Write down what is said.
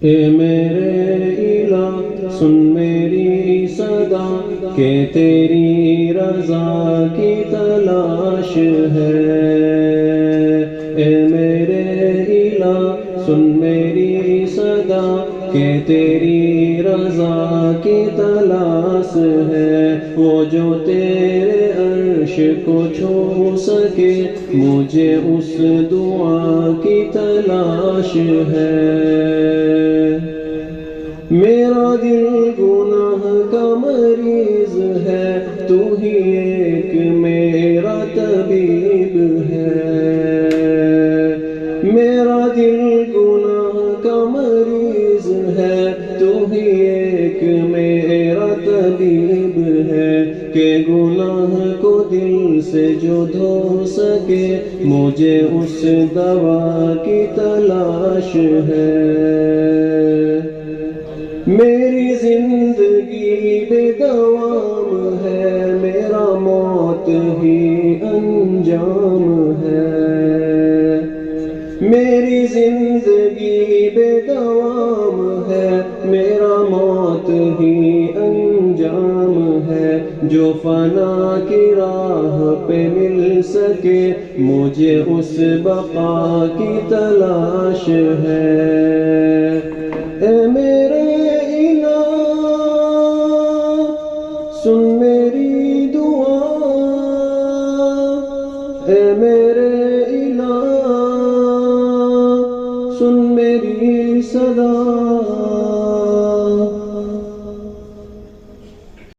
اے میرے الہ سن میری صدا کہ تیری رضا کی تلاش ہے۔ اے میرے الہ سن میری صدا کہ تیری رضا کی تلاش ہے۔ وہ جو تیرے عرش کو چھو سکے مجھے اس دعا کی تلاش ہے۔ میرا دل گناہ کا مریض ہے، تو ہی ایک میرا طبیب ہے۔ میرا دل گناہ کا مریض ہے، تو ہی ایک میرا طبیب ہے۔ کہ گناہ کو دل سے جو دھو سکے مجھے اس دوا کی تلاش ہے۔ میری زندگی بے دوام ہے، میرا موت ہی انجام ہے۔ میری زندگی بے دوام ہے، میرا موت ہی انجام ہے۔ جو فنا کی راہ پہ مل سکے مجھے اس بقا کی تلاش ہے۔ اے میرے